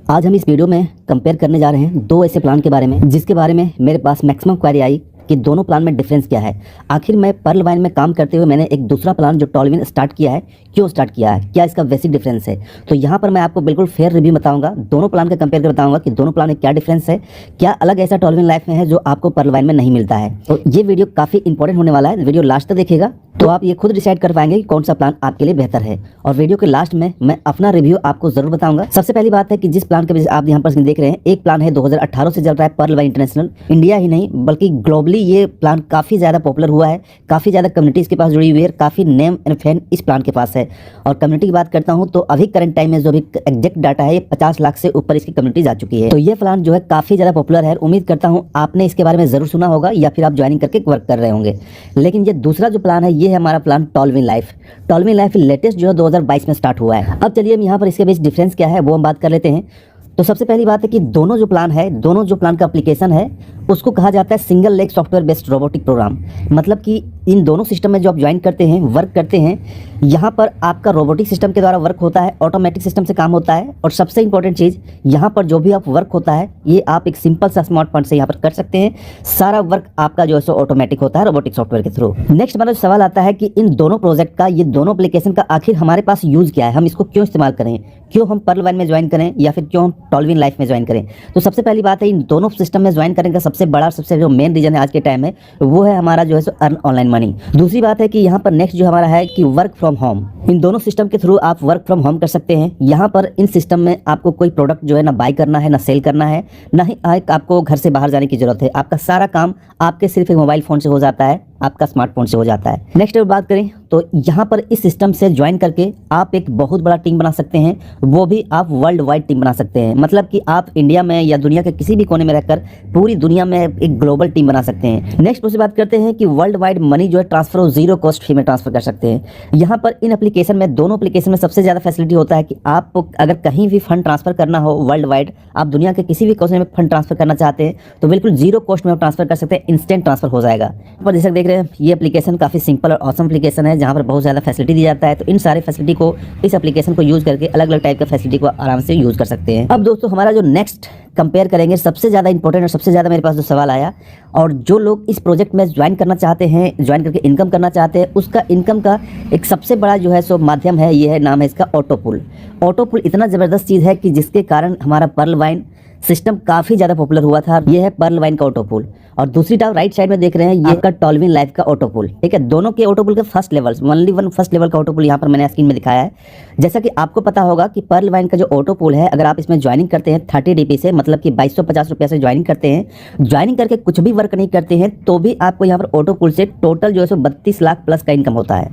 आज हम इस वीडियो में कंपेयर करने जा रहे हैं दो ऐसे प्लान के बारे में जिसके बारे में मेरे पास मैक्सिमम क्वेरी आई कि दोनों प्लान में डिफरेंस क्या है। आखिर मैं पर्ल वाइन में काम करते हुए मैंने एक दूसरा प्लान जो टॉलविन स्टार्ट किया है, क्यों स्टार्ट किया है, क्या इसका बेसिक डिफरेंस है। तो यहाँ पर मैं आपको बिल्कुल फेयर रिव्यू बताऊंगा, दोनों प्लान का कंपेयर कर बताऊंगा कि दोनों प्लान में क्या डिफरेंस है, क्या अलग ऐसा टॉलविन लाइफ में है जो आपको पर्ल वाइन में नहीं मिलता है। तो ये वीडियो काफ़ी इंपॉर्टेंट होने वाला है, वीडियो लास्ट तक देखिएगा तो आप ये खुद डिसाइड कर पाएंगे कि कौन सा प्लान आपके लिए बेहतर है। और वीडियो के लास्ट में मैं अपना रिव्यू आपको जरूर बताऊंगा। सबसे पहली बात है कि जिस प्लान के वजह आप यहाँ पर देख रहे हैं, एक प्लान है 2018 से चल रहा है पर्ल वाइन इंटरनेशनल। इंडिया ही नहीं बल्कि ग्लोबली ये प्लान काफ़ी ज़्यादा पॉपुलर हुआ है, काफ़ी ज़्यादा कम्युनिटी इसके पास जुड़ी हुई है, काफ़ी नेम एंड फैन इस प्लान के पास है। और कम्युनिटी की बात करता हूँ तो अभी करंट टाइम में जो भी एग्जैक्ट डाटा है, 50 लाख से ऊपर इसकी कम्युनिटी जा चुकी है। तो ये प्लान जो है काफ़ी ज़्यादा पॉपुलर है। उम्मीद करता हूँ आपने इसके बारे में ज़रूर सुना होगा या फिर आप ज्वाइनिंग करके वर्क कर रहे होंगे। लेकिन ये दूसरा जो प्लान है ये है हमारा प्लान टॉलविन लाइफ लेटेस्ट जो है 2022 में स्टार्ट हुआ है। अब चलिए हम यहाँ पर इसके बीच डिफरेंस क्या है वो हम बात कर लेते हैं। तो सबसे पहली बात है कि दोनों जो प्लान का एप्लीकेशन है उसको कहा जाता है single leg software based robotic program. मतलब कि इन दोनों सिस्टम में जो आप ज्वाइन करते हैं, वर्क करते हैं, यहाँ पर आपका रोबोटिक सिस्टम के द्वारा वर्क होता है, ऑटोमेटिक सिस्टम से काम होता है। और सबसे इंपॉर्टेंट चीज़, यहाँ पर जो भी आप वर्क होता है ये आप एक सिंपल सा स्मार्टफोन से यहाँ पर कर सकते हैं। सारा वर्क आपका जो है सो ऑटोमेटिक होता है रोबोटिक सॉफ्टवेयर के थ्रू। नेक्स्ट हमारा सवाल आता है कि इन दोनों प्रोजेक्ट का, ये दोनों एप्लीकेशन का आखिर हमारे पास यूज़ क्या है, हम इसको क्यों इस्तेमाल करें, क्यों हम पर्ल वाइन में ज्वाइन करें या फिर क्यों हम टॉलविन लाइफ में ज्वाइन करें। तो सबसे पहली बात है इन दोनों सिस्टम में ज्वाइन करने का सबसे बड़ा, सबसे जो मेन रीजन है आज के टाइम में वो है हमारा जो है सो अर्न ऑनलाइन मनी। दूसरी बात है कि यहाँ पर नेक्स्ट जो हमारा है कि वर्क फ्रॉम होम। इन दोनों सिस्टम के थ्रू आप वर्क फ्रॉम होम कर सकते हैं। यहाँ पर इन सिस्टम में आपको कोई प्रोडक्ट जो है ना बाय करना है, ना सेल करना है, ना ही आपको घर से बाहर जाने की जरूरत है। आपका सारा काम आपके सिर्फ एक मोबाइल फोन से हो जाता है, आपका स्मार्टफोन से हो जाता है। नेक्स्ट बात करें तो यहाँ पर इस सिस्टम से ज्वाइन करके आप एक बहुत बड़ा टीम बना सकते हैं, वो भी आप वर्ल्ड वाइड टीम बना सकते हैं। मतलब कि आप इंडिया में या दुनिया के किसी भी कोने में रहकर पूरी दुनिया में एक ग्लोबल टीम बना सकते हैं। नेक्स्ट उससे बात करते हैं कि वर्ल्ड वाइड मनी जो है ट्रांसफर जीरो कॉस्ट फी में ट्रांसफर कर सकते हैं। यहाँ पर इन एप्लीकेशन में, दोनों एप्लीकेशन में सबसे ज़्यादा फैसिलिटी होता है कि आप अगर कहीं भी फंड ट्रांसफर करना हो वर्ल्ड वाइड, आप दुनिया के किसी भी कोने में फंड ट्रांसफर करना चाहते हैं तो बिल्कुल जीरो कॉस्ट में आप ट्रांसफर कर सकते हैं, इंस्टेंट ट्रांसफर हो जाएगा। पर जैसे देख रहे हैं ये एप्लीकेशन काफ़ी सिंपल और ऑसम एप्लीकेशन है जहाँ पर बहुत ज़्यादा फैसिलिटी दी जाता है। तो इन सारे फैसिलिटी को, इस एप्लीकेशन को यूज़ करके अलग अलग टाइप का फैसिलिटी को आराम से यूज़ कर सकते हैं। अब दोस्तों हमारा जो नेक्स्ट कंपेयर करेंगे, सबसे ज़्यादा इंपॉर्टेंट और सबसे ज़्यादा मेरे पास जो सवाल आया, और जो लोग इस प्रोजेक्ट में ज्वाइन करना चाहते हैं, ज्वाइन करके इनकम करना चाहते हैं, उसका इनकम का एक सबसे बड़ा जो है सो माध्यम है, ये है नाम है इसका ऑटोपुल। ऑटोपुल इतना ज़बरदस्त चीज़ है कि जिसके कारण हमारा पर्ल वाइन सिस्टम काफ़ी ज़्यादा पॉपुलर हुआ था। ये है पर्ल वाइन का ऑटोपुल। और दूसरी तरफ राइट साइड में देख रहे हैं ये का टॉलविन लाइफ का ऑटोपुल। ठीक है, दोनों के ऑटोपुल के first level, only one first level का ऑटोपुल यहाँ पर मैंने स्क्रीन में दिखाया है। जैसा कि आपको पता होगा कि पर्ल वाइन का जो ऑटोपुल है, अगर आप इसमें ज्वाइनिंग करते हैं 30 DP से, मतलब कि 2250 रुपये से ज्वाइनिंग करते हैं, ज्वाइनिंग करके कुछ भी वर्क नहीं करते हैं तो भी आपको यहाँ पर ऑटोपुल से टोटल जो है सो 32 लाख प्लस का इनकम होता है,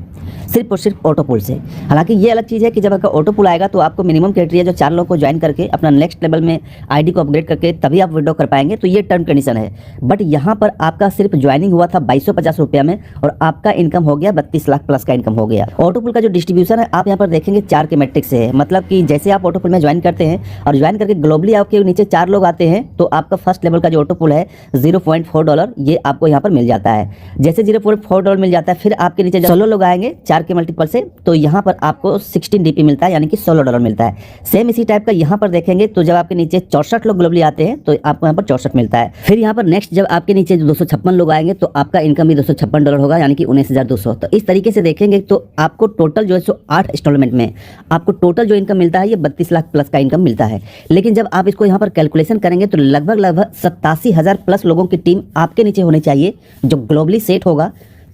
सिर्फ और सिर्फ ऑटोपुल से। हालांकि ये अलग चीज़ है कि जब आपका ऑटोपुल आएगा तो आपको मिनिमम क्राइटेरिया जो 4 लोगों को ज्वाइन करके अपना नेक्स्ट लेवल में आईडी को अपग्रेड करके तभी आप विड्रॉ कर पाएंगे, तो ये टर्म कंडीशन है। बट यहाँ पर आपका सिर्फ ज्वाइनिंग हुआ था 2250 रुपये में और आपका इनकम हो गया 32 लाख प्लस का इनकम हो गया। ऑटोपुल का जो डिस्ट्रीब्यूशन है आप यहाँ पर देखेंगे 4 के मैट्रिक्स से है। मतलब कि जैसे आप ऑटोपुल में ज्वाइन करते हैं और ज्वाइन करके ग्लोबली आपके नीचे 4 लोग आते हैं तो आपका फर्स्ट लेवल का जो ऑटोपुल है $0.4 ये आपको यहाँ पर मिल जाता है। जैसे $0.4 मिल जाता है, फिर आपके नीचे 16 लोग आएंगे 4 के मल्टीपल से, तो यहाँ पर आपको 16 DP मिलता है, यानी कि $16 मिलता है। सेम इसी टाइप का यहाँ पर देखेंगे तो जब आपके नीचे 64 लोग ग्लोबली आते हैं तो आपको यहाँ पर 64 मिलता है। फिर यहाँ पर नेक्स्ट जब आपके नीचे 256 लोग आएंगे तो आपका इनकम भी $256 होगा, यानी कि 19,200। तो इस तरीके से देखेंगे तो आपको टोटल जो है सो 8 इंस्टॉलमेंट में आपको टोटल जो इनकम मिलता है ये 32 लाख प्लस का इनकम मिलता है। लेकिन जब आप इसको यहाँ पर कैलकुलेशन करेंगे तो लगभग 87,000 प्लस लोगों की टीम आपके नीचे होनी चाहिए जो ग्लोबली सेट होगा,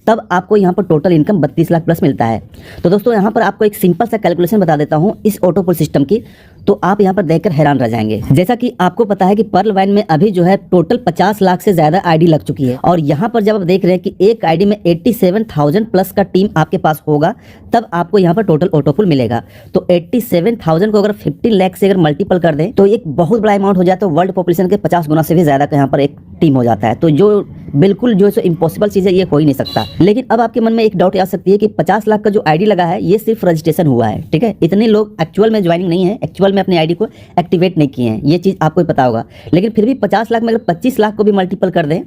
तब आपको यहाँ पर टोटल इनकम 32 लाख प्लस मिलता है। तो दोस्तों यहाँ पर आपको एक सिंपल सा कैलकुलेशन बता देता हूँ इस ऑटोपुल सिस्टम की, तो आप यहाँ पर देखकर हैरान रह जाएंगे। जैसा कि आपको पता है कि पर्ल वाइन में अभी जो है टोटल 50 लाख से ज़्यादा आईडी लग चुकी है, और यहाँ पर जब आप देख रहे हैं कि एक आईडी में 87,000 प्लस का टीम आपके पास होगा तब आपको यहाँ पर टोटल ऑटोपुल मिलेगा। तो 87,000 को अगर 15 लाख से अगर मल्टीपल कर दें तो एक बहुत बड़ा अमाउंट हो जाता है। वर्ल्ड पॉपुलेशन के 50 गुना से भी ज़्यादा का यहाँ पर एक टीम हो जाता है। तो जो बिल्कुल जो है इम्पॉसिबल चीज़ है, ये हो ही नहीं सकता। लेकिन अब आपके मन में एक डाउट आ सकती है कि 50 लाख का जो आईडी लगा है ये सिर्फ रजिस्ट्रेशन हुआ है, ठीक है, इतने लोग एक्चुअल में ज्वाइनिंग नहीं है, एक्चुअल में अपनी आईडी को एक्टिवेट नहीं किए हैं, ये चीज़ आपको पता होगा। लेकिन फिर भी 50 लाख में अगर 25 लाख को भी मल्टीपल कर दें,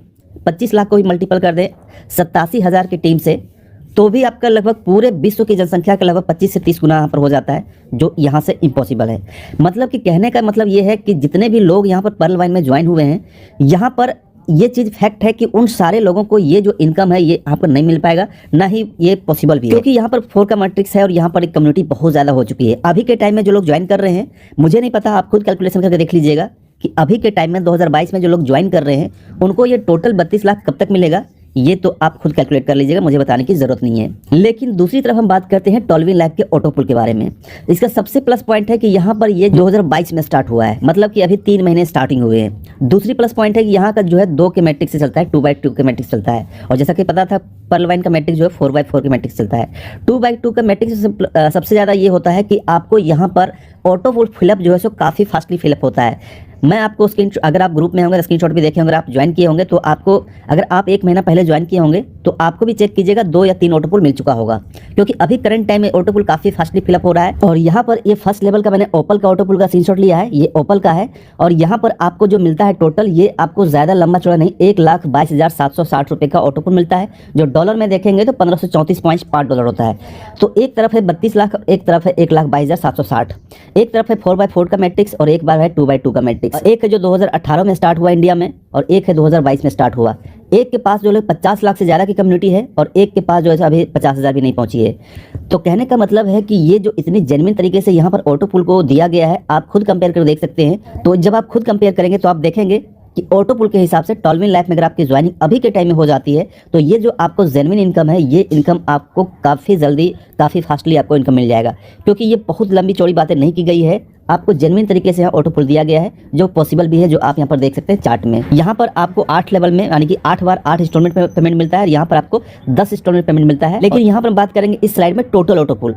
25 लाख को भी मल्टीपल कर दें 87,000 की टीम से, तो भी आपका लगभग पूरे विश्व की जनसंख्या का लगभग 25 से 30 गुना यहाँ पर हो जाता है, जो यहाँ से इम्पॉसिबल है। मतलब कि कहने का मतलब ये है कि जितने भी लोग यहाँ पर पर्ल वाइन में ज्वाइन हुए हैं, यहाँ पर ये चीज़ फैक्ट है कि उन सारे लोगों को ये जो इनकम है ये यहाँ पर नहीं मिल पाएगा, ना ही ये पॉसिबल भी है, क्योंकि यहाँ पर 4 का मैट्रिक्स है और यहाँ पर एक कम्युनिटी बहुत ज़्यादा हो चुकी है। अभी के टाइम में जो लोग ज्वाइन कर रहे हैं, मुझे नहीं पता, आप खुद कैलकुलेशन करके देख लीजिएगा कि अभी के टाइम में 2022 में जो लोग ज्वाइन कर रहे हैं उनको ये टोटल 32 लाख कब तक मिलेगा, ये तो आप खुद कैलकुलेट कर लीजिएगा, मुझे बताने की जरूरत नहीं है। लेकिन दूसरी तरफ हम बात करते हैं टोल्विन लैब के ऑटोपुल के बारे में। इसका सबसे प्लस पॉइंट है कि यहाँ पर ये 2022 में स्टार्ट हुआ है, मतलब कि अभी 3 महीने स्टार्टिंग हुए हैं। दूसरी प्लस पॉइंट है कि यहाँ का जो है 2 के मैट्रिक्स से चलता है, 2x2 के मैट्रिक्स चलता है। और जैसा कि पता था पर्ल वाइन का मैट्रिक्स जो है 4x4 के मैट्रिक्स चलता है। 2x2 का मैट्रिक्स सबसे ज़्यादा ये होता है कि आपको यहाँ पर ऑटोपुल फिलअप जो है सो काफ़ी फास्टली फिलअप होता है। मैं आपको अगर आप ग्रुप में होंगे, स्क्रीनशॉट भी देखे होंगे, आप ज्वाइन किए होंगे, तो आपको अगर आप 1 महीना पहले ज्वाइन किए होंगे तो आपको भी चेक कीजिएगा 2 या 3 ऑटोपुल मिल चुका होगा, क्योंकि अभी करंट टाइम में ऑटोपुल काफ़ी फास्टली फिलअप हो रहा है। और यहाँ पर ये फर्स्ट लेवल का मैंने ओपल का ऑटोपुल का स्क्रीनशॉट लिया है, ये ओपल का है। और यहाँ पर आपको जो मिलता है टोटल, ये आपको ज़्यादा लंबा चौड़ा नहीं, 1,22,760 रुपये का ऑटोपुल मिलता है, जो डॉलर में देखेंगे तो $1534.5 होता है। तो एक तरफ है 32 लाख, एक तरफ है 1,22,760, एक तरफ है 4x4 का मैट्रिक्स और एक बार है 2x2 का मैट्रिक्स। एक है जो 2018 में स्टार्ट हुआ इंडिया में और एक है 2022 में स्टार्ट हुआ। एक के पास जो है 50 लाख से ज़्यादा की कम्युनिटी है और एक के पास जो है अभी 50,000 भी नहीं पहुंची है। तो कहने का मतलब है कि ये जो इतनी जेन्युइन तरीके से यहाँ पर ऑटोपुल को दिया गया है, आप खुद कंपेयर कर देख सकते हैं। तो जब आप खुद कंपेयर करेंगे तो आप देखेंगे कि ऑटोपुल के हिसाब से टोल्विन लैब में अगर आपकी ज्वाइनिंग अभी के टाइम में हो जाती है तो ये जो आपको जेन्युइन इनकम है, ये इनकम आपको काफ़ी जल्दी, काफ़ी फास्टली आपको इनकम मिल जाएगा, क्योंकि ये बहुत लंबी चौड़ी बातें नहीं की गई है। आपको जेन्युइन तरीके से यहाँ ऑटोपुल दिया गया है, जो पॉसिबल भी है, जो आप यहाँ पर देख सकते हैं चार्ट में। यहाँ पर आपको 8 लेवल में, यानी कि 8 बार 8 इंस्टॉलमेंट में पेमेंट मिलता है, यहाँ पर आपको 10 इंस्टॉलमेंट पेमेंट मिलता है। लेकिन यहाँ पर बात करेंगे इस स्लाइड में टोटल ऑटोपुल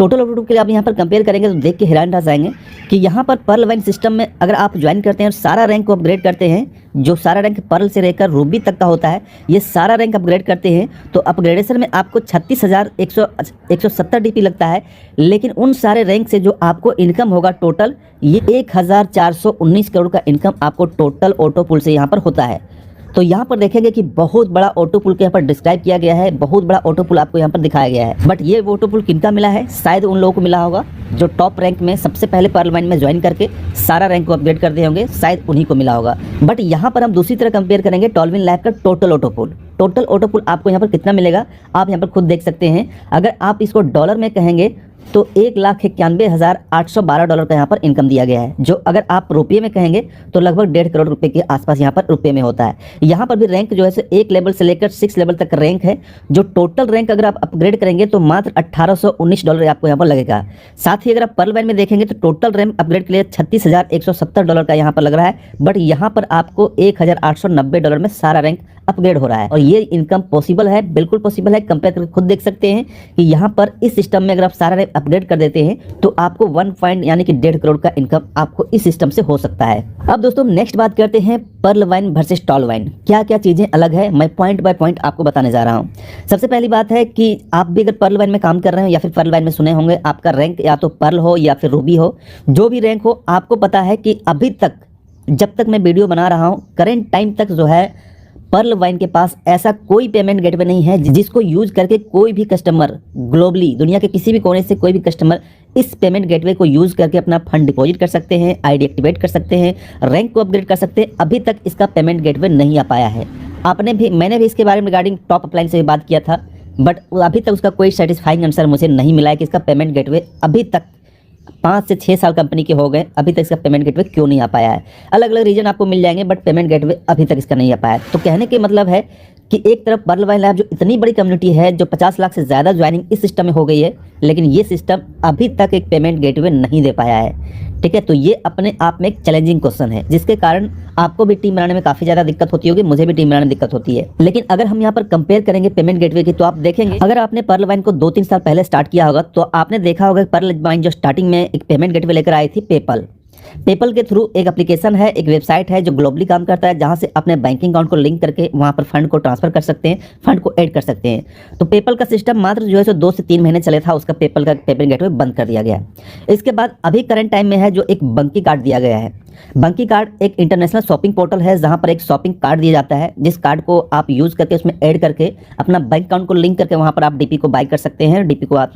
के लिए आप यहाँ पर कंपेयर करेंगे तो देख के हैरान रह जाएंगे कि यहाँ पर पर्ल वाइन सिस्टम में अगर आप ज्वाइन करते हैं और सारा रैंक को अपग्रेड करते हैं, जो सारा रैंक पर्ल से लेकर रूबी तक का होता है, ये सारा रैंक अपग्रेड करते हैं तो अपग्रेडेशन में आपको 36,170 डीपी लगता है। लेकिन उन सारे रैंक से जो आपको इनकम होगा टोटल, ये 1,419 करोड़ का इनकम आपको टोटल ऑटोपुल से यहाँ पर होता है। तो यहाँ पर देखेंगे कि बहुत बड़ा ऑटोपुल को यहाँ पर डिस्क्राइब किया गया है, बहुत बड़ा ऑटोपुल आपको यहाँ पर दिखाया गया है। बट ये ऑटोपुल किनका मिला है? शायद उन लोगों को मिला होगा जो टॉप रैंक में सबसे पहले पर्ल वाइन में ज्वाइन करके सारा रैंक को अपग्रेड कर दिए होंगे, शायद उन्हीं को मिला होगा। बट यहाँ पर हम दूसरी तरह कंपेयर करेंगे टोल्विन लैब का टोटल ऑटोपुल आपको यहाँ पर कितना मिलेगा, आप यहाँ पर खुद देख सकते हैं। अगर आप इसको डॉलर में कहेंगे तो $1,91,812 का यहाँ पर इनकम दिया गया है, जो अगर आप रुपये में कहेंगे तो लगभग 1.5 करोड़ रुपए के आसपास यहाँ पर रुपये में होता है। यहाँ पर भी रैंक जो है 1 लेवल से लेकर 6 लेवल तक रैंक है, जो टोटल रैंक अगर आप अपग्रेड करेंगे तो मात्र $1,819 आपको यहाँ पर लगेगा। साथ ही अगर आप पर्ल वाइन में देखेंगे तो टोटल रैंक अपग्रेड के लिए $36,170 का यहाँ पर लग रहा है, बट यहाँ पर आपको $1,890 में सारा रैंक अपग्रेड हो रहा है। और ये इनकम पॉसिबल है, बिल्कुल पॉसिबल है। कंपेयर करके खुद देख सकते हैं कि यहाँ पर इस सिस्टम में अगर आप सारा रैंक अपग्रेड कर देते हैं तो आपको 1 यानी कि 1.5 करोड़ का इनकम आपको इस सिस्टम से हो सकता है। अब दोस्तों नेक्स्ट बात करते हैं pearl vine versus tall vine, क्या क्या चीजें अलग है, मैं पॉइंट बाय पॉइंट आपको बताने जा रहा हूँ। सबसे पहली बात है कि आप भी अगर पर्ल वाइन में काम कर रहे हो या फिर पर्ल वाइन में सुने होंगे, आपका रैंक या तो पर्ल हो या फिर रूबी हो, जो भी रैंक हो, आपको पता है कि अभी तक जब तक मैं वीडियो बना रहा हूँ, करेंट टाइम तक जो है पर्ल वाइन के पास ऐसा कोई पेमेंट गेटवे नहीं है जिसको यूज करके कोई भी कस्टमर ग्लोबली, दुनिया के किसी भी कोने से कोई भी कस्टमर इस पेमेंट गेटवे को यूज करके अपना फंड डिपॉजिट कर सकते हैं, आईडी एक्टिवेट कर सकते हैं, रैंक को अपग्रेड कर सकते हैं। अभी तक इसका पेमेंट गेटवे नहीं आ पाया है। मैंने भी इसके बारे में रिगार्डिंग टॉप अपलाइन से भी बात किया था, बट अभी तक उसका कोई सेटिस्फाइंग आंसर मुझे नहीं मिला है कि इसका पेमेंट गेटवे अभी तक 5 से 6 साल कंपनी के हो गए, अभी तक इसका पेमेंट गेटवे क्यों नहीं आ पाया है। अलग अलग रीजन आपको मिल जाएंगे, बट पेमेंट गेटवे अभी तक इसका नहीं आ पाया है। तो कहने के मतलब है कि एक तरफ पर्ल वाइन लैब जो इतनी बड़ी कम्युनिटी है, जो 50 लाख से ज़्यादा ज्वाइनिंग इस सिस्टम में हो गई है, लेकिन ये सिस्टम अभी तक एक पेमेंट गेटवे नहीं दे पाया है। ठीक है, तो ये अपने आप में एक चैलेंजिंग क्वेश्चन है, जिसके कारण आपको भी टीम बनाने में काफ़ी ज़्यादा दिक्कत होती होगी, मुझे भी टीम बनाने में दिक्कत होती है। लेकिन अगर हम यहाँ पर कंपेयर करेंगे पेमेंट गेटवे की, तो आप देखेंगे अगर आपने पर्ल वाइन को 2-3 साल पहले स्टार्ट किया होगा तो आपने देखा होगा पर्ल वाइन जो स्टार्टिंग में एक पेमेंट गेटवे लेकर आई थी, पेपल के थ्रू एक एप्लीकेशन है, एक वेबसाइट है जो ग्लोबली काम करता है, जहां से अपने बैंकिंग अकाउंट को लिंक करके वहां पर फंड को ट्रांसफर कर सकते हैं, फंड को ऐड कर सकते हैं। तो पेपल का सिस्टम मात्र जो है 2 से 3 महीने चले था, उसका पेपल का पेमेंट गेटवे बंद कर दिया गया। इसके बाद अभी करंट टाइम में है जो एक बंकी कार्ड दिया गया है। बंकी कार्ड एक इंटरनेशनल शॉपिंग पोर्टल है जहां पर एक शॉपिंग कार्ड दिया जाता है, जिस कार्ड को आप यूज़ करके उसमें ऐड करके अपना बैंक अकाउंट को लिंक करके वहां पर आप डीपी को बाई कर सकते हैं, डीपी को आप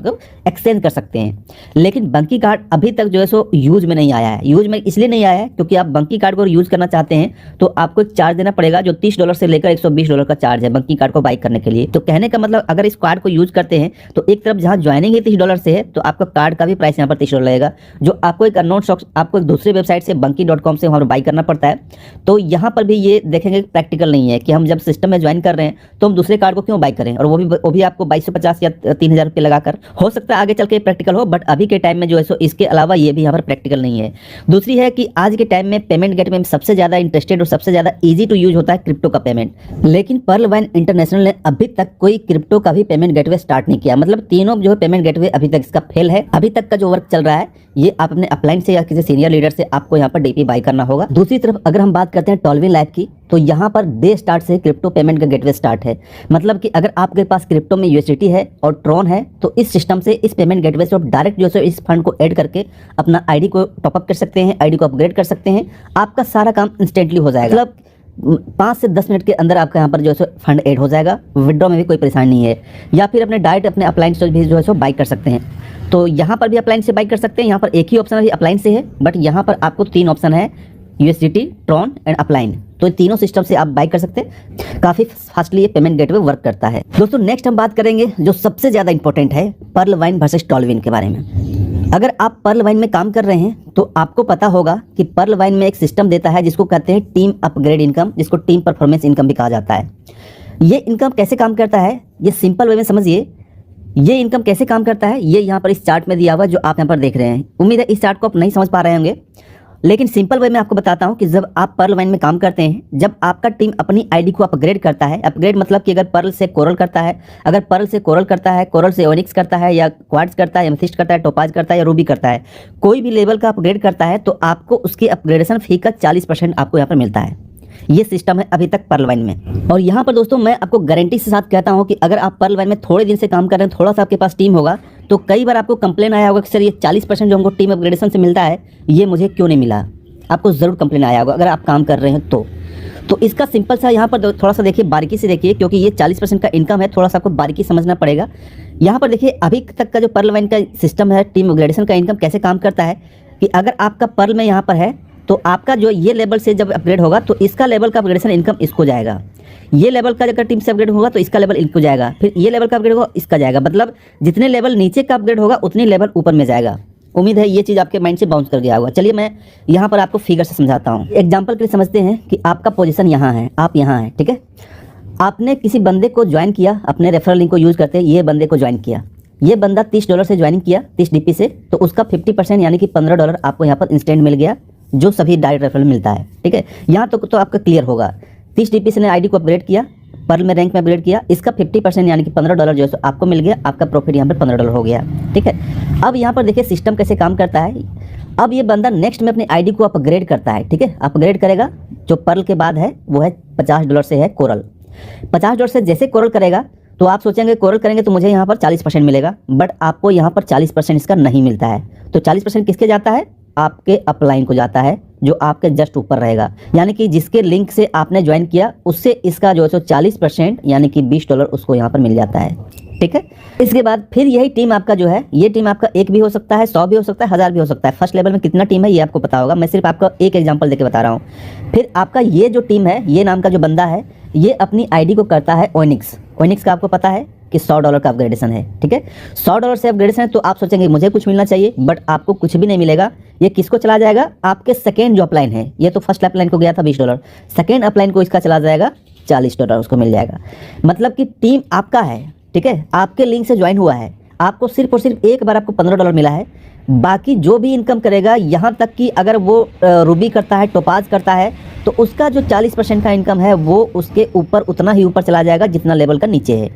एक्सचेंज कर सकते हैं। लेकिन बंकी कार्ड अभी तक जो है सो यूज में नहीं आया है। यूज में इसलिए नहीं आया है क्योंकि आप बंकी कार्ड को यूज़ करना चाहते हैं तो आपको एक चार्ज देना पड़ेगा, जो $30 से लेकर $120 का चार्ज है बंकी कार्ड को बाई करने के लिए। तो कहने का मतलब अगर इस कार्ड को यूज़ करते हैं तो एक तरफ जहाँ ज्वाइनिंग ही $30 से है, तो आपका कार्ड का भी प्राइस यहाँ पर $30 लगेगा, जो आपको एक अननोन शॉप आपको एक दूसरी वेबसाइट से bunky.com से वहाँ पर बाई करना पड़ता है। तो यहाँ पर भी ये देखेंगे प्रैक्टिकल नहीं है कि हम जब सिस्टम में ज्वाइन कर रहे हैं तो हम दूसरे कार्ड को क्यों बाई करें, और वो भी आपको 2250 या 3000 रुपये लगाकर। हो सकता है आगे चल के प्रैक्टिकल हो, बट अभी के टाइम में जो है सो इसके अलावा ये भी यहाँ पर प्रैक्टिकल नहीं है। दूसरी है कि आज के टाइम में पेमेंट गेटवे में सबसे ज़्यादा इंटरेस्टेड और सबसे ज़्यादा ईजी टू यूज होता है क्रिप्टो का पेमेंट, लेकिन पर्ल वाइन इंटरनेशनल ने अभी तक कोई क्रिप्टो का भी पेमेंट गेटवे स्टार्ट नहीं किया। मतलब तीनों जो है पेमेंट गेटवे अभी तक इसका फेल है। अभी तक का जो वर्क चल रहा है ये आप अपने अपलाइन से या किसी सीनियर लीडर से आपको यहाँ पर डीपी बाई करना होगा। दूसरी तरफ अगर हम बात करते हैं टॉलविन लैब की, तो यहाँ पर डे स्टार्ट से क्रिप्टो पेमेंट का गेटवे स्टार्ट है। मतलब कि अगर आपके पास क्रिप्टो में यूएसडीटी है और ट्रॉन है तो इस सिस्टम से, इस पेमेंट गेटवे से आप डायरेक्ट जो है इस फंड को ऐड करके अपना आईडी को टॉपअप कर सकते हैं, आईडी को अपग्रेड कर सकते हैं। आपका सारा काम इंस्टेंटली हो जाएगा। मतलब 5 से 10 मिनट के अंदर आपका यहाँ पर जो है फंड ऐड हो जाएगा। विड्रॉ में भी कोई परेशानी नहीं है। या फिर अपने डायरेक्ट अपने अपलाइन से भी जो है सो बाई कर सकते हैं। तो यहाँ पर भी अपलाइन से बाई कर सकते हैं। यहाँ पर एक ही ऑप्शन अभी अपलाइन से है, बट यहाँ पर आपको 3 ऑप्शन है, यूएसडीटी, ट्रॉन एंड अपलाइन। तो तीनों सिस्टम से आप बाई कर सकते हैं। काफ़ी फास्टली ये पेमेंट गेटवे वर्क करता है। दोस्तों नेक्स्ट हम बात करेंगे जो सबसे ज़्यादा इंपॉर्टेंट है, पर्ल वाइन वर्सेस टॉलविन के बारे में। अगर आप पर्ल वाइन में काम कर रहे हैं तो आपको पता होगा कि पर्ल वाइन में एक सिस्टम देता है जिसको कहते हैं टीम अपग्रेड इनकम, जिसको टीम परफॉर्मेंस इनकम भी कहा जाता है। ये इनकम कैसे काम करता है, ये सिंपल वे में समझिए। ये इनकम कैसे काम करता है ये यहाँ पर इस चार्ट में दिया हुआ है जो आप यहाँ पर देख रहे हैं। उम्मीद है इस चार्ट को आप नहीं समझ पा रहे होंगे, लेकिन सिंपल वे में आपको बताता हूँ कि जब आप पर्ल वाइन में काम करते हैं, जब आपका टीम अपनी आईडी को अपग्रेड करता है, अपग्रेड मतलब कि अगर पर्ल से कोरल करता है, अगर पर्ल से कोरल करता है, कोरल से ओनिक्स करता है, या क्वार्ट्ज करता है, एमेथिस्ट करता है, टोपाज करता है, या रूबी करता है, कोई भी लेवल का अपग्रेड करता है तो आपको उसकी अपग्रेडेशन फी का 40% आपको यहाँ पर मिलता है। ये सिस्टम है अभी तक पर्ल वाइन में। और यहाँ पर दोस्तों मैं आपको गारंटी से साथ कहता हूँ कि अगर आप पर्ल वाइन में थोड़े दिन से काम कर रहे हैं, थोड़ा सा आपके पास टीम होगा, तो कई बार आपको कंप्लेन आया होगा कि सर ये 40% जो हमको टीम अपग्रेडेशन से मिलता है ये मुझे क्यों नहीं मिला। आपको ज़रूर कंप्लेन आया होगा अगर आप काम कर रहे हैं तो इसका सिंपल सा यहाँ पर थोड़ा सा देखिए, बारीकी से देखिए, क्योंकि ये 40% का इनकम है, थोड़ा सा आपको बारीकी समझना पड़ेगा। यहाँ पर देखिए अभी तक का जो पर्ल वाइन का सिस्टम है, टीम अपग्रेडेशन का इनकम कैसे काम करता है कि अगर आपका पर्ल में यहाँ पर है तो आपका जो ये लेवल से जब अपग्रेड होगा तो इसका लेवल का अपग्रेडेशन इनकम इसको जाएगा। ये लेवल का अगर टीम से अपग्रेड होगा तो इसका लेवल इनको जाएगा, फिर ये लेवल का अपग्रेड होगा इसका जाएगा। मतलब जितने लेवल नीचे का अपग्रेड होगा उतनी लेवल ऊपर में जाएगा। उम्मीद है ये चीज़ आपके माइंड से बाउंस कर गया होगा। चलिए मैं यहाँ पर आपको फिगर से समझाता हूँ। एग्जाम्पल के लिए समझते हैं कि आपका पोजीशन यहाँ है, आप यहाँ हैं, ठीक है। आपने किसी बंदे को ज्वाइन किया, अपने रेफरल लिंक को यूज़ करते ये बंदे को ज्वाइन किया। ये बंदा $30 से ज्वाइनिंग किया, 30 डीपी से, तो उसका 50% यानी कि $15 आपको यहाँ पर इंस्टेंट मिल गया, जो सभी डायरेक्ट रेफरल मिलता है, ठीक है। यहाँ तो आपका क्लियर होगा। 30 डीपी से ने आईडी को अपग्रेड किया, पर्ल में रैंक में अपग्रेड किया, इसका 50% यानी कि $15 जो है आपको मिल गया। आपका प्रॉफिट यहाँ पर $15 हो गया, ठीक है। अब यहाँ पर देखिए सिस्टम कैसे काम करता है। अब ये बंदा नेक्स्ट में अपनी आईडी को अपग्रेड करता है, ठीक है। अपग्रेड करेगा, जो पर्ल के बाद है वो है $50 से है कोरल। $50 से जैसे कोरल करेगा तो आप सोचेंगे कोरल करेंगे तो मुझे यहाँ पर 40% मिलेगा, बट आपको यहाँ पर 40% इसका नहीं मिलता है। तो 40% किसके जाता है, आपके अपलाइन को जाता है, जो आपके जस्ट ऊपर रहेगा। यानी कि जिसके लिंक से आपने ज्वाइन किया उससे इसका जो है 40% यानी कि $20 उसको यहाँ पर मिल जाता है, ठीक है। इसके बाद फिर यही टीम आपका जो है, ये टीम आपका 1 भी हो सकता है, 100 भी हो सकता है, 1000 भी हो सकता है। फर्स्ट लेवल में कितना टीम है ये आपको पता होगा, मैं सिर्फ आपका एक एग्जांपल देके बता रहा हूँ। फिर आपका ये जो टीम है, ये नाम का जो बंदा है, ये अपनी आईडी को करता है ओनिक्स। ओनिक्स का आपको पता है कि $100 का अपग्रेडेशन है, ठीक है। $100 से अपग्रेडेशन है तो आप सोचेंगे मुझे कुछ मिलना चाहिए, बट आपको कुछ भी नहीं मिलेगा। ये किसको चला जाएगा, आपके सेकेंड जो अपलाइन है, ये तो फर्स्ट अपलाइन को गया था $20, सेकेंड अपलाइन को इसका चला जाएगा $40 उसको मिल जाएगा। मतलब कि टीम आपका है, ठीक है, आपके लिंक से ज्वाइन हुआ है, आपको सिर्फ और सिर्फ एक बार आपको $15 मिला है। बाकी जो भी इनकम करेगा, यहाँ तक कि अगर वो रूबी करता है, टोपाज करता है, तो उसका जो 40% का इनकम है वो उसके ऊपर उतना ही ऊपर चला जाएगा जितना लेवल का नीचे है,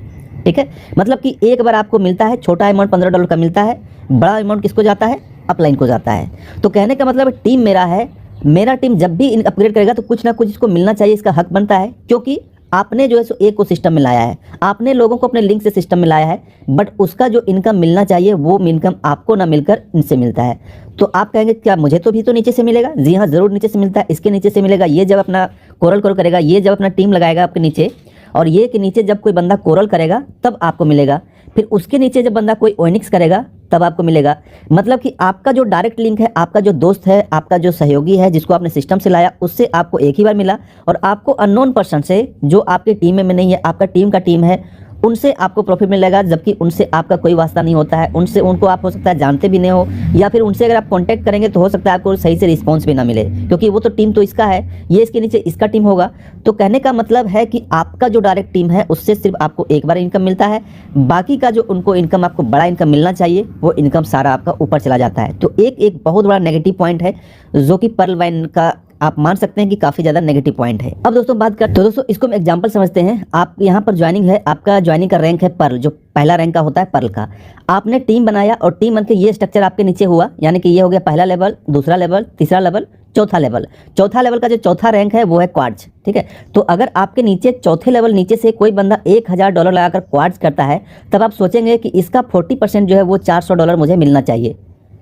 ठीक है। मतलब कि एक बार आपको मिलता है, छोटा अमाउंट $15 का मिलता है, बड़ा अमाउंट किसको जाता है, अपलाइन को जाता है। तो कहने का मतलब टीम मेरा है, मेरा टीम जब भी अपग्रेड करेगा तो कुछ ना कुछ इसको मिलना चाहिए, इसका हक बनता है, क्योंकि आपने जो है सो एक को सिस्टम में लाया है, आपने लोगों को अपने लिंक से सिस्टम में लाया है, बट उसका जो इनकम मिलना चाहिए वो इनकम आपको ना मिलकर इनसे मिलता है। तो आप कहेंगे क्या मुझे तो भी तो नीचे से मिलेगा? जी हाँ, ज़रूर नीचे से मिलता है। इसके नीचे से मिलेगा, ये जब अपना कोरल करेगा, ये जब अपना टीम लगाएगा आपके नीचे, और ये के नीचे जब कोई बंदा कोरल करेगा तब आपको मिलेगा। फिर उसके नीचे जब बंदा कोई ओनिक्स करेगा तब आपको मिलेगा। मतलब कि आपका जो डायरेक्ट लिंक है, आपका जो दोस्त है, आपका जो सहयोगी है, जिसको आपने सिस्टम से लाया, उससे आपको एक ही बार मिला, और आपको अननोन पर्सन से जो आपकी टीम में नहीं है, आपका टीम का टीम है, उनसे आपको प्रॉफिट मिलेगा, जबकि उनसे आपका कोई वास्ता नहीं होता है। उनको आप हो सकता है जानते भी नहीं हो, या फिर उनसे अगर आप कांटेक्ट करेंगे तो हो सकता है आपको सही से रिस्पांस भी ना मिले, क्योंकि वो तो टीम तो इसका है, ये इसके नीचे इसका टीम होगा। तो कहने का मतलब है कि आपका जो डायरेक्ट टीम है उससे सिर्फ आपको एक बार इनकम मिलता है, बाकी का जो उनको इनकम, आपको बड़ा इनकम मिलना चाहिए, वो इनकम सारा आपका ऊपर चला जाता है। तो एक बहुत बड़ा नेगेटिव पॉइंट है जो कि पर्ल वाइन का आप मान सकते हैं कि काफ़ी ज़्यादा नेगेटिव पॉइंट है। अब दोस्तों बात करते हैं, दोस्तों इसको हम एग्जांपल समझते हैं। आप यहाँ पर ज्वाइनिंग है, आपका ज्वाइनिंग का रैंक है पर्ल, जो पहला रैंक का होता है पर्ल का। आपने टीम बनाया और टीम बनकर ये स्ट्रक्चर आपके नीचे हुआ, यानी कि ये हो गया पहला लेवल, दूसरा लेवल, तीसरा लेवल, चौथा लेवल। चौथा लेवल का जो चौथा रैंक है वो है क्वार्ट्ज, ठीक है। तो अगर आपके नीचे चौथे लेवल नीचे से कोई बंदा $1000 लगाकर क्वार्ट्ज करता है, तब आप सोचेंगे कि इसका 40% जो है वो $400 मुझे मिलना चाहिए,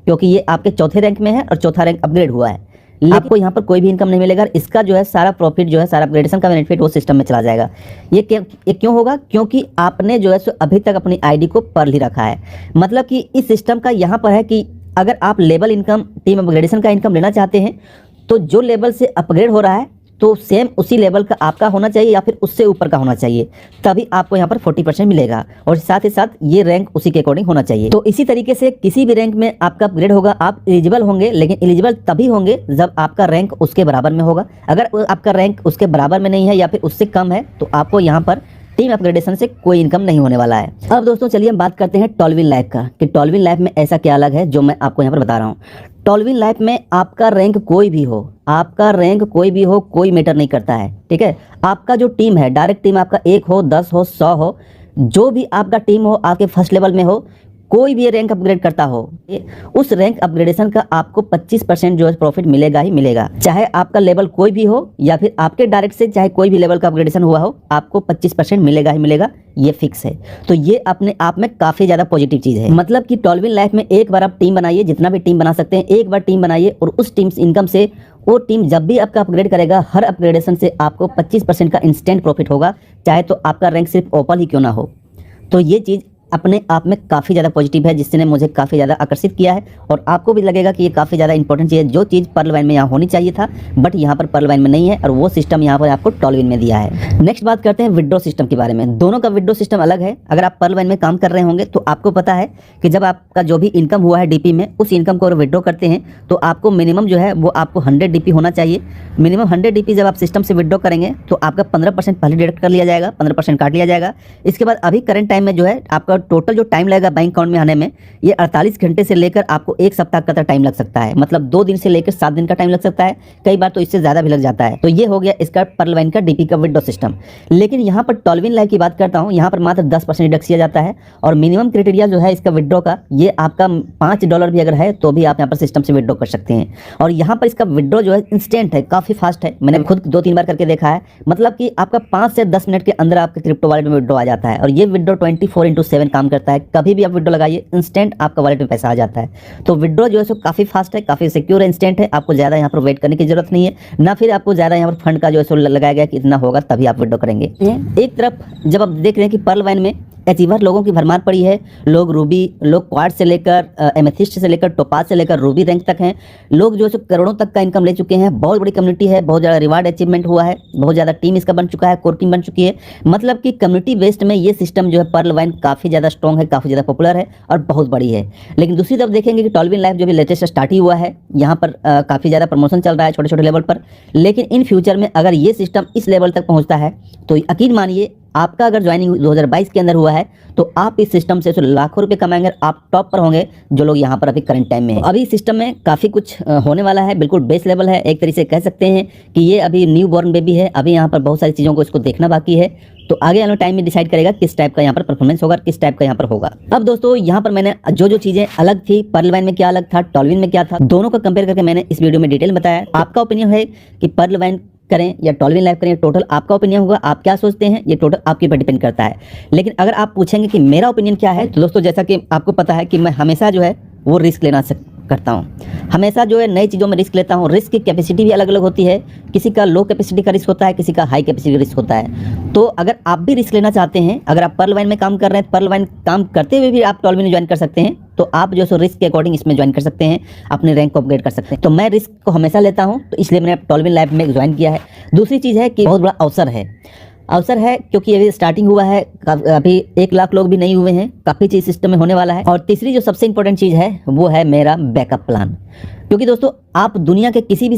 क्योंकि ये आपके चौथे रैंक में है और चौथा रैंक अपग्रेड हुआ है। लेकिन आपको यहाँ पर कोई भी इनकम नहीं मिलेगा, इसका जो है सारा प्रॉफिट जो है, सारा अपग्रेडेशन का बेनिफिट वो सिस्टम में चला जाएगा। ये क्यों होगा? क्योंकि आपने जो है सो अभी तक अपनी आईडी को पर्ल ही रखा है। मतलब कि इस सिस्टम का यहाँ पर है कि अगर आप लेवल इनकम, टीम अपग्रेडेशन का इनकम लेना चाहते हैं, तो जो लेवल से अपग्रेड हो रहा है तो सेम उसी लेवल का आपका होना चाहिए, या फिर उससे ऊपर का होना चाहिए, तभी आपको यहाँ पर 40% मिलेगा। और साथ ही साथ ये रैंक उसी के अकॉर्डिंग होना चाहिए। तो इसी तरीके से किसी भी रैंक में आपका अपग्रेड होगा, आप एलिजिबल होंगे, लेकिन एलिजिबल तभी होंगे जब आपका रैंक उसके बराबर में होगा। अगर आपका रैंक उसके बराबर में नहीं है या फिर उससे कम है, तो आपको यहाँ पर टीम अपग्रेडेशन से कोई इनकम नहीं होने वाला है। अब दोस्तों चलिए हम बात करते हैं टॉलविन लाइफ का, कि टॉलविन लाइफ में ऐसा क्या अलग है जो मैं आपको यहाँ पर बता रहा हूँ। टॉलविन लाइफ में आपका रैंक कोई भी हो, आपका रैंक कोई भी हो, कोई मैटर नहीं करता है, ठीक है। आपका जो टीम है, डायरेक्ट टीम आपका 1 हो, 10 हो, 100 हो, जो भी आपका टीम हो, आपके फर्स्ट लेवल में हो, कोई भी रैंक अपग्रेड करता हो, उस रैंक अपग्रेडेशन का आपको 25% जो है प्रॉफिट मिलेगा ही मिलेगा। चाहे आपका लेवल कोई भी हो या फिर आपके डायरेक्ट से चाहे कोई भी लेवल का अपग्रेडेशन हुआ हो, आपको 25% मिलेगा ही मिलेगा, ये फिक्स है। तो ये अपने आप में काफ़ी ज़्यादा पॉजिटिव चीज़ है। मतलब कि टॉलविन लाइफ में एक बार आप टीम बनाइए, जितना भी टीम बना सकते हैं, एक बार टीम बनाइए, और उस टीम इनकम से वो टीम जब भी आपका अपग्रेड करेगा, हर अपग्रेडेशन से आपको 25% का इंस्टेंट प्रॉफिट होगा, चाहे तो आपका रैंक सिर्फ ओपन ही क्यों ना हो। तो ये चीज़ अपने आप में काफ़ी ज़्यादा पॉजिटिव है, जिसने मुझे काफ़ी ज़्यादा आकर्षित किया है, और आपको भी लगेगा कि ये काफ़ी ज़्यादा इंपॉर्टेंट चीज़ है। जो चीज़ पर्ल वाइन में यहाँ होनी चाहिए था, बट यहाँ पर पर्ल वाइन में नहीं है, और वो सिस्टम यहाँ पर आपको टॉलविन में दिया है। नेक्स्ट बात करते हैं विड्रॉ सिस्टम के बारे में। दोनों का विड्रॉ सिस्टम अलग है। अगर आप पर्ल वाइन में काम कर रहे होंगे तो आपको पता है कि जब आपका जो भी इनकम हुआ है डीपी में, उस इनकम को विड्रॉ करते हैं तो आपको मिनिमम जो है वो आपको 100 डीपी होना चाहिए। मिनिमम 100 डीपी जब आप सिस्टम से विड्रॉ करेंगे तो आपका 15% पहले डिडक्ट कर लिया जाएगा, 15% काट लिया जाएगा। इसके बाद अभी करंट टाइम में जो है आपका टोटल जो टाइम बैंक अकाउंट में आने में, ये 48 घंटे से लेकर आपको 1 सप्ताह का टाइम लग सकता है। मतलब 2 दिन से लेकर 7 दिन का टाइम लग सकता है, कई बार तो इससे ज्यादा भी लग जाता है। तो ये हो गया इसका पर्ल वाइन का डीपी का विड्रॉ सिस्टम। लेकिन यहाँ पर टॉलविन लाइफ की बात करता हूँ, यहाँ पर मात्र 10% डिडक्ट किया जाता है, और मिनिमम क्राइटेरिया जो है इसका विड्रॉ का, ये आपका $5 भी अगर है तो भी आप यहाँ पर सिस्टम से विड्रॉ कर सकते हैं। और यहाँ पर इसका विड्रॉ जो है इंस्टेंट है, काफी फास्ट है। मैंने खुद 2-3 बार करके देखा है। मतलब कि आपका 5 से 10 मिनट के अंदर आपके क्रिप्टो वॉलेट में विड्रॉ आ जाता है, और ये विड्रॉ 24/7 काम करता है। कभी भी आप विड्रॉ लगाइए, इंस्टेंट आपका वॉलेट में पैसा आ जाता है। तो विड्रॉ जो है सो काफ़ी फास्ट है, काफ़ी सिक्योर है, इंस्टेंट है। आपको ज़्यादा यहाँ पर वेट करने की जरूरत नहीं है, ना फिर आपको ज़्यादा यहाँ पर फंड का जो है सो लगाया गया कि इतना होगा तभी आप विड्रॉ करेंगे। एक तरफ जब आप देख रहे हैं कि पर्ल वाइन में अचीवर लोगों की भरमार पड़ी है, लोग रूबी, लोग क्वार्ट्ज से लेकर एमेथिस्ट से लेकर टोपाज से लेकर रूबी रैंक तक हैं, लोग जो है करोड़ों तक का इनकम ले चुके हैं। बहुत बड़ी कम्युनिटी है, बहुत ज़्यादा रिवार्ड अचीवमेंट हुआ है, बहुत ज़्यादा टीम इसका बन चुका है, कोर टीम बन चुकी है। मतलब कि कम्युनिटी बेस्ड में ये सिस्टम जो है पर्ल वाइन काफ़ी ज़्यादा स्ट्रॉन्ग है, काफ़ी ज़्यादा पॉपुलर है और बहुत बड़ी है। लेकिन दूसरी तरफ देखेंगे कि टॉलविन लाइफ जो भी लेटेस्ट स्टार्ट ही हुआ है, यहाँ पर काफ़ी ज़्यादा प्रमोशन चल रहा है छोटे छोटे लेवल पर। लेकिन इन फ्यूचर में अगर ये सिस्टम इस लेवल तक पहुँचता है तो यकीन मानिए, आपका अगर ज्वाइनिंग 2022 के अंदर हुआ है तो आप इस सिस्टम से लाखों रुपए कमाएंगे, आप टॉप पर होंगे जो लोग यहाँ पर अभी करंट टाइम में हैं। अभी सिस्टम में काफ़ी कुछ होने वाला है, बिल्कुल बेस लेवल है। एक तरीके से कह सकते हैं कि ये अभी न्यू बॉर्न बेबी है, अभी यहाँ पर बहुत सारी चीज़ों को इसको देखना बाकी है। तो आगे वाले टाइम में डिसाइड करेगा किस टाइप का यहाँ पर परफॉर्मेंस होगा, किस टाइप का यहाँ पर होगा। अब दोस्तों यहाँ पर मैंने जो चीज़ें अलग थी, पर्ल वाइन में क्या अलग था, टॉलविन में क्या था, दोनों को कंपेयर करके मैंने इस वीडियो में डिटेल बताया। आपका ओपिनियन है कि पर्ल वाइन करें या टॉलविन लाइफ करें, टोटल आपका ओपिनियन होगा। आप क्या सोचते हैं ये टोटल आपके ऊपर डिपेंड करता है। लेकिन अगर आप पूछेंगे कि मेरा ओपिनियन क्या है, तो दोस्तों जैसा कि आपको पता है कि मैं हमेशा जो है वो रिस्क लेना करता हूँ। हमेशा जो है नई चीज़ों में रिस्क लेता हूँ। रिस्क की कैपेसिटी भी अलग अलग होती है, किसी का लो कैपेसिटी का रिस्क होता है, किसी का हाई कैपेसिटी का रिस्क होता है। तो अगर आप भी रिस्क लेना चाहते हैं, अगर आप पर्ल वाइन में काम कर रहे हैं, पर्ल वाइन काम करते हुए भी आप टॉलविन ज्वाइन कर सकते हैं, तो आप जो सो रिस्क के अकॉर्डिंग इसमें ज्वाइन कर सकते हैं, अपने रैंक को अपग्रेड कर सकते हैं। तो मैं रिस्क को हमेशा लेता हूँ, तो इसलिए मैंने टॉलविन लाइफ में ज्वाइन किया है। दूसरी चीज़ है कि बहुत बड़ा अवसर है क्योंकि अभी स्टार्टिंग हुआ है, अभी 1 लाख लोग भी नहीं हुए हैं, काफ़ी चीज़ सिस्टम में होने वाला है। और तीसरी जो सबसे इंपॉर्टेंट चीज़ है वो है मेरा बैकअप प्लान। क्योंकि दोस्तों आप दुनिया के किसी भी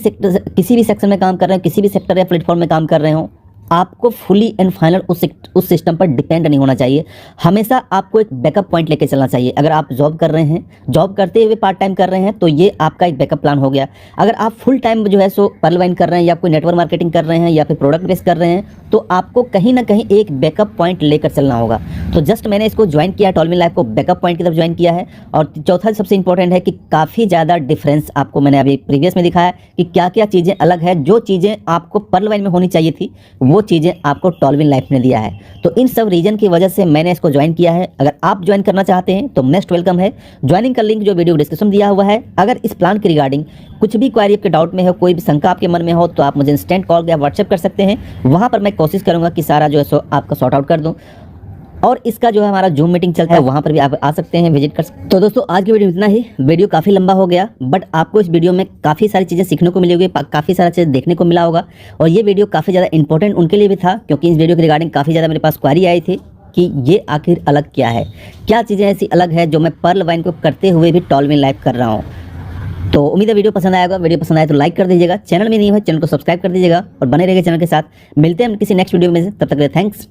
सेक्शन में काम कर रहे हो, किसी भी सेक्टर या प्लेटफॉर्म में काम कर रहे हो, आपको फुली एंड फाइनल उस सिस्टम पर डिपेंड नहीं होना चाहिए। हमेशा आपको एक बैकअप पॉइंट लेके चलना चाहिए। अगर आप जॉब कर रहे हैं, जॉब करते हुए पार्ट टाइम कर रहे हैं, तो ये आपका एक बैकअप प्लान हो गया। अगर आप फुल टाइम जो है सो पर्ल वाइन कर रहे हैं या कोई नेटवर्क मार्केटिंग कर रहे हैं या फिर प्रोडक्ट बेस कर रहे हैं, तो आपको कहीं ना कहीं एक बैकअप पॉइंट लेकर चलना होगा। तो जस्ट मैंने इसको ज्वाइन किया, टॉलविन लाइफ को बैकअप पॉइंट की तरफ ज्वाइन किया है। और चौथा सबसे इंपॉर्टेंट है कि काफ़ी ज़्यादा डिफरेंस आपको मैंने अभी प्रीवियस में दिखाया कि क्या क्या चीज़ें अलग है। जो चीज़ें आपको पर्ल वाइन में होनी चाहिए थी, वो चीज़ें आपको टॉलविन लाइफ ने दिया है। तो इन सब रीजन की वजह से मैंने इसको ज्वाइन किया है। अगर आप ज्वाइन करना चाहते हैं तो मोस्ट वेलकम है। ज्वाइनिंग का लिंक जो वीडियो डिस्क्रिप्शन दिया हुआ है। अगर इस प्लान के रिगार्डिंग कुछ भी क्वारी आपके डाउट में हो, कोई भी शंका आपके मन में हो, तो आप मुझे इंस्टेंट कॉल या व्हाट्सएप कर सकते हैं। वहाँ पर मैं कोशिश करूँगा कि सारा जो है सो आपका सॉर्ट आउट कर दूँ। और इसका जो है हमारा जूम मीटिंग चलता है, वहाँ पर भी आप आ सकते हैं, विजिट कर सकते हैं। तो दोस्तों आज की वीडियो इतना ही। वीडियो काफ़ी लंबा हो गया, बट आपको इस वीडियो में काफ़ी सारी चीज़ें सीखने को मिली होगी, काफ़ी सारा चीज़ देखने को मिला होगा। और ये वीडियो काफ़ी ज़्यादा इंपॉर्टेंट उनके लिए भी था, क्योंकि इस वीडियो के रिगार्डिंग काफ़ी ज़्यादा मेरे पास क्वारी आई थी कि ये आखिर अलग क्या है, क्या चीज़ें ऐसी अलग है जो मैं पर्ल वाइन को करते हुए भी टॉलविन लाइफ कर रहा हूँ। तो उम्मीद है वीडियो पसंद आएगा। वीडियो पसंद आए तो लाइक कर दीजिएगा, चैनल में नहीं है चैनल को सब्सक्राइब कर दीजिएगा और बने रहिएगा चैनल के साथ। मिलते हैं हम किसी नेक्स्ट वीडियो में से, तब तक के लिए थैंक्स।